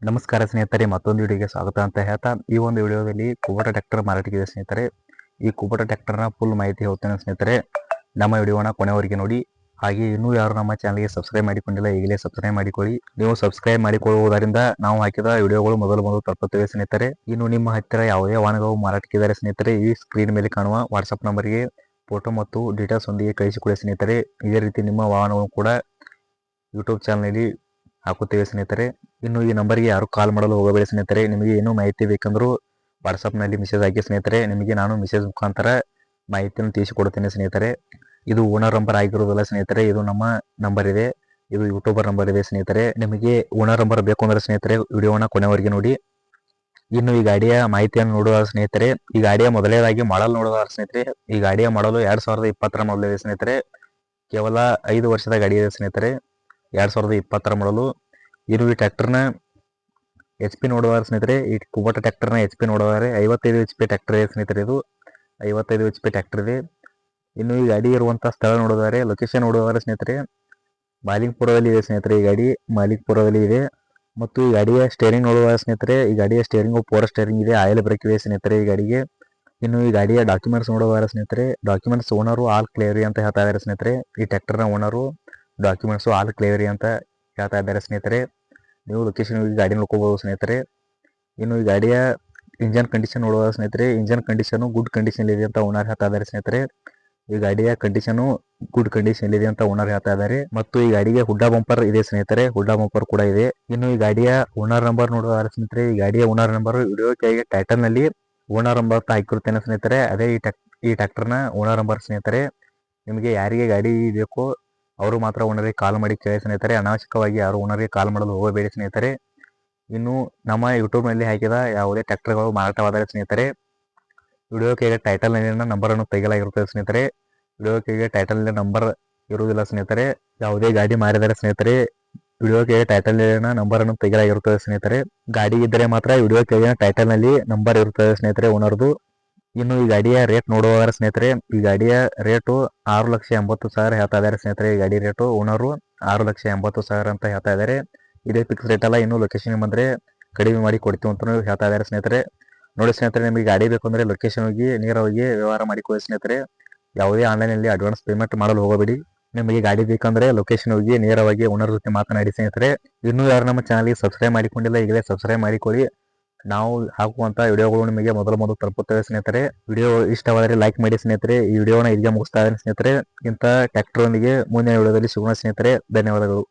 ನಮಸ್ಕಾರ ಸ್ನೇಹಿತರೆ, ಮತ್ತೊಂದು ವಿಡಿಯೋಗೆ ಸ್ವಾಗತ ಅಂತ ಹೇಳ್ತಾ ಈ ಒಂದು ವಿಡಿಯೋದಲ್ಲಿ ಕುಬೋಟಾ ಟ್ರ್ಯಾಕ್ಟರ್ ಮಾರಾಟಕ್ಕಿದೆ ಸ್ನೇಹಿತರೆ. ಈ ಕುಬೋಟಾ ಟ್ರ್ಯಾಕ್ಟರ್ನ ಫುಲ್ ಮಾಹಿತಿ ಹೇಳ್ತೇನೆ ಸ್ನೇಹಿತರೆ. ನಮ್ಮ ವಿಡಿಯೋನ ಕೊನೆವರೆಗೆ ನೋಡಿ. ಹಾಗೆ ಇನ್ನೂ ಯಾರು ನಮ್ಮ ಚಾನಲ್ಗೆ ಸಬ್ಸ್ಕ್ರೈಬ್ ಮಾಡಿಕೊಂಡಿಲ್ಲ, ಈಗಲೇ ಸಬ್ಸ್ಕ್ರೈಬ್ ಮಾಡಿಕೊಳ್ಳಿ. ನೀವು ಸಬ್ಸ್ಕ್ರೈಬ್ ಮಾಡಿಕೊಳ್ಳುವುದರಿಂದ ನಾವು ಹಾಕಿದ ವಿಡಿಯೋಗಳು ಮೊದಲು ತಲುಪುತ್ತವೆ ಸ್ನೇಹಿತರೆ. ಇನ್ನು ನಿಮ್ಮ ಹತ್ತಿರ ಯಾವುದೇ ವಾಹನಗಳು ಮಾರಾಟಕ್ಕಿದ್ದಾರೆ ಸ್ನೇಹಿತರೆ, ಈ ಸ್ಕ್ರೀನ್ ಮೇಲೆ ಕಾಣುವ ವಾಟ್ಸಪ್ ನಂಬರ್ಗೆ ಫೋಟೋ ಮತ್ತು ಡೀಟೇಲ್ಸ್ ಒಂದಿಗೆ ಕಳಿಸಿಕೊಡಿ ಸ್ನೇಹಿತರೆ. ಇದೇ ರೀತಿ ನಿಮ್ಮ ವಾಹನಗಳು ಕೂಡ ಯೂಟ್ಯೂಬ್ ಚಾನಲ್ನಲ್ಲಿ ಹಾಕುತ್ತೇವೆ ಸ್ನೇಹಿತರೆ. ಇನ್ನು ಈ ನಂಬರ್ಗೆ ಯಾರು ಕಾಲ್ ಮಾಡಲು ಹೋಗಬೇಡಿ ಸ್ನೇಹಿತರೆ. ನಿಮಗೆ ಏನೂ ಮಾಹಿತಿ ಬೇಕಂದ್ರೂ ವಾಟ್ಸಪ್ನಲ್ಲಿ ಮೆಸೇಜ್ ಹಾಕಿ ಸ್ನೇಹಿತರೆ. ನಿಮಗೆ ನಾನು ಮೆಸೇಜ್ ಮುಖಾಂತರ ಮಾಹಿತಿಯನ್ನು ತಿಳಿಸಿಕೊಡುತ್ತೇನೆ ಸ್ನೇಹಿತರೆ. ಇದು ಓನರ್ ನಂಬರ್ ಆಗಿರೋದಿಲ್ಲ ಸ್ನೇಹಿತರೆ, ಇದು ನಮ್ಮ ನಂಬರ್ ಇದೆ, ಇದು ಯೂಟ್ಯೂಬರ್ ನಂಬರ್ ಇದೆ ಸ್ನೇಹಿತರೆ. ನಿಮಗೆ ಓನರ್ ನಂಬರ್ ಬೇಕು ಅಂದ್ರೆ ಸ್ನೇಹಿತರೆ ವಿಡಿಯೋನ ಕೊನೆವರೆಗೆ ನೋಡಿ. ಇನ್ನು ಈ ಗಾಡಿಯ ಮಾಹಿತಿಯನ್ನು ನೋಡುವ ಸ್ನೇಹಿತರೆ, ಈ ಗಾಡಿಯ ಮೊದಲನೇದಾಗಿ ಮಾಡಲ್ ನೋಡುವ ಸ್ನೇಹಿತರೆ. ಈ ಗಾಡಿಯ ಮಾಡಲು 2020 ಮಾಡಲ್ ಇದೆ ಸ್ನೇಹಿತರೆ. ಕೇವಲ 5 ವರ್ಷದ ಗಾಡಿ ಇದೆ ಸ್ನೇಹಿತರೆ, 2020 ಮಾಡಲು. ಇನ್ನು ಈ ಟ್ರ್ಯಾಕ್ಟರ್ನ HP ನೋಡುವ ಸ್ನೇಹಿತರೆ, ಈ ಕುಬೋಟಾ ಟ್ರ್ಯಾಕ್ಟರ್ನ HP ನೋಡುವರೆ 55 HP ಟ್ರ್ಯಾಕ್ಟರ್ ಇದೆ ಸ್ನೇಹಿತರೆ. ಇದು 55 HP ಟ್ರ್ಯಾಕ್ಟರ್ ಇದೆ. ಇನ್ನು ಈ ಗಾಡಿ ಇರುವಂತಹ ಸ್ಥಳ ನೋಡಿದರೆ, ಲೊಕೇಶನ್ ನೋಡುವರೆ ಸ್ನೇಹಿತರೆ, ಮಾಲಿಂಗ್ಪುರದಲ್ಲಿ ಇದೆ ಸ್ನೇಹಿತರೆ. ಈ ಗಾಡಿ ಮಾಲಿಂಗ್ಪುರದಲ್ಲಿ ಇದೆ. ಮತ್ತು ಈ ಗಾಡಿಯ ಸ್ಟೇರಿಂಗ್ ನೋಡುವ ಸ್ನೇಹಿತರೆ, ಈ ಗಾಡಿಯ ಸ್ಟೇರಿಂಗು ಪವರ್ ಸ್ಟೇರಿಂಗ್ ಇದೆ, ಆಯಿಲ್ ಬ್ರೇಕ್ ಇದೆ ಸ್ನೇಹಿತರೆ ಈ ಗಾಡಿಗೆ. ಇನ್ನು ಈ ಗಾಡಿಯ ಡಾಕ್ಯುಮೆಂಟ್ಸ್ ನೋಡುವರೆ ಸ್ನೇಹಿತರೆ, ಡಾಕ್ಯುಮೆಂಟ್ಸ್ ಓನರು ಆಲ್ ಕ್ಲಿಯರಿ ಅಂತ ಹೇಳ್ತಾ ಇದ್ದಾರೆ ಸ್ನೇಹಿತರೆ. ಈ ಟ್ರ್ಯಾಕ್ಟರ್ನ ಓನರು ಡಾಕ್ಯುಮೆಂಟ್ಸು ಆಲ್ ಕ್ಲಿಯರಿ ಅಂತ ಹೇಳ್ತಾ ಇದ್ದಾರೆ ಸ್ನೇಹಿತರೆ. ನೀವು ಲೊಕೇಶನ್ ಗಾಡಿ ನೋಡ್ಕೋಬಹುದು ಸ್ನೇಹಿತರೆ. ಇನ್ನು ಈ ಗಾಡಿಯ ಇಂಜನ್ ಕಂಡೀಷನ್ ನೋಡುವ ಸ್ನೇಹಿತರೆ, ಇಂಜನ್ ಕಂಡೀಷನು ಗುಡ್ ಕಂಡೀಷನ್ ಇದೆ ಅಂತ ಓನರ್ ಹೇಳ್ತಾ ಇದ್ದಾರೆ ಸ್ನೇಹಿತರೆ. ಈ ಗಾಡಿಯ ಕಂಡೀಷನು ಗುಡ್ ಕಂಡೀಷನ್ ಇದೆ ಅಂತ ಓನರ್ ಹೇಳ್ತಾ ಇದ್ದಾರೆ. ಮತ್ತು ಈ ಗಾಡಿಗೆ ಹುಡ್ಡಾ ಬಂಪರ್ ಇದೆ ಸ್ನೇಹಿತರೆ, ಹುಡ್ಡಾ ಬಂಪರ್ ಕೂಡ ಇದೆ. ಇನ್ನು ಈ ಗಾಡಿಯ ಓನರ್ ನಂಬರ್ ನೋಡುವ ಸ್ನೇಹಿತರೆ, ಈ ಗಾಡಿಯ ಓನರ್ ನಂಬರ್ ವಿಡಿಯೋ ಕೆಳಗೆ ಟೈಟಲ್ ನಲ್ಲಿ ಓನರ್ ನಂಬರ್ ಅಂತ ಹಾಕಿರುತ್ತೇನೆ ಸ್ನೇಹಿತರೆ. ಅದೇ ಈ ಟ್ರ್ಯಾಕ್ಟರ್ನ ಓನರ್ ನಂಬರ್ ಸ್ನೇಹಿತರೆ. ನಿಮಗೆ ಯಾರಿಗೆ ಗಾಡಿ ಬೇಕೋ ಅವರು ಮಾತ್ರ ಓನರಿಗೆ ಕಾಲ್ ಮಾಡಿ ಕೇಳಿ ಸ್ನೇಹಿತರೆ. ಅನಾವಶ್ಯಕವಾಗಿ ಯಾರು ಓನರಿಗೆ ಕಾಲ್ ಮಾಡಲು ಹೋಗಬೇಡಿ ಸ್ನೇಹಿತರೆ. ಇನ್ನು ನಮ್ಮ ಯೂಟ್ಯೂಬ್ನಲ್ಲಿ ಹಾಕಿದ ಯಾವುದೇ ಟ್ರ್ಯಾಕ್ಟರ್ಗಳು ಮಾರಾಟವಾದರೆ ಸ್ನೇಹಿತರೆ, ವಿಡಿಯೋ ಕೆಳಗೆ ಟೈಟಲ್ನಲ್ಲಿನ ನಂಬರನ್ನು ತೆಗೆಯಲಾಗಿರುತ್ತದೆ ಸ್ನೇಹಿತರೆ. ವಿಡಿಯೋ ಕೆಳಗೆ ಟೈಟಲ್ನ ನಂಬರ್ ಇರುವುದಿಲ್ಲ ಸ್ನೇಹಿತರೆ. ಯಾವುದೇ ಗಾಡಿ ಮಾರಿದರೆ ಸ್ನೇಹಿತರೆ, ವಿಡಿಯೋ ಕೆಳಗೆ ಟೈಟಲ್ನ ನಂಬರನ್ನು ತೆಗೆಯಲಾಗಿರುತ್ತದೆ ಸ್ನೇಹಿತರೆ. ಗಾಡಿ ಇದ್ದರೆ ಮಾತ್ರ ವಿಡಿಯೋ ಕೆಳಗಿನ ಟೈಟಲ್ನಲ್ಲಿ ನಂಬರ್ ಇರುತ್ತದೆ ಸ್ನೇಹಿತರೆ ಓನರ್ದು. ಇನ್ನು ಈ ಗಾಡಿಯ ರೇಟ್ ನೋಡುವವರ ಸ್ನೇಹಿತರೆ, ಈ ಗಾಡಿಯ ರೇಟು 6,80,000 ಹೇಳ್ತಾ ಇದ್ದಾರೆ ಸ್ನೇಹಿತರೆ. ಈ ಗಾಡಿ ರೇಟು ಓನರು 6,80,000 ಅಂತ ಹೇಳ್ತಾ ಇದ್ದಾರೆ. ಇದೇ ಫಿಕ್ಸ್ ರೇಟ್ ಅಲ್ಲ, ಇನ್ನು ಲೊಕೇಶನ್ ಬಂದರೆ ಕಡಿಮೆ ಮಾಡಿ ಕೊಡ್ತೀವಿ ಅಂತ ಹೇಳ್ತಾ ಇದ್ದಾರೆ ಸ್ನೇಹಿತರೆ. ನೋಡಿ ಸ್ನೇಹಿತರೆ, ನಿಮಗೆ ಗಾಡಿ ಬೇಕು ಅಂದರೆ ಲೊಕೇಶನ್ ಹೋಗಿ ನೇರವಾಗಿ ವ್ಯವಹಾರ ಮಾಡಿಕೊಳ್ಳಿ ಸ್ನೇಹಿತರೆ. ಯಾವುದೇ ಆನ್ಲೈನಲ್ಲಿ ಅಡ್ವಾನ್ಸ್ ಪೇಮೆಂಟ್ ಮಾಡಲು ಹೋಗಬೇಡಿ. ನಿಮಗೆ ಗಾಡಿ ಬೇಕಂದ್ರೆ ಲೊಕೇಶನ್ ಹೋಗಿ ನೇರವಾಗಿ ಓನರ್ ಜೊತೆ ಮಾತನಾಡಿ ಸ್ನೇಹಿತರೆ. ಇನ್ನೂ ಯಾರು ನಮ್ಮ ಚಾನಲ್ಗೆ ಸಬ್ಸ್ಕ್ರೈಬ್ ಮಾಡಿಕೊಂಡಿಲ್ಲ, ಈಗಲೇ ಸಬ್ಸ್ಕ್ರೈಬ್ ಮಾಡಿಕೊಳ್ಳಿ. ನಾವು ಹಾಕುವಂತ ವಿಡಿಯೋಗಳು ನಿಮಗೆ ಮೊದಲು ತಲುಪುತ್ತವೆ ಸ್ನೇಹಿತರೆ. ವಿಡಿಯೋ ಇಷ್ಟವಾದರೆ ಲೈಕ್ ಮಾಡಿ ಸ್ನೇಹಿತರೆ. ಈ ವಿಡಿಯೋನ ಇಲ್ಲಿಗೆ ಮುಗಿಸ್ತಾ ಇದ್ದೇನೆ ಸ್ನೇಹಿತರೆ. ಇಂಥ ಟ್ರ್ಯಾಕ್ಟರ್ ಒಂದಿಗೆ ಮುಂದಿನ ವಿಡಿಯೋದಲ್ಲಿ ಸಿಗೋಣ ಸ್ನೇಹಿತರೆ. ಧನ್ಯವಾದಗಳು.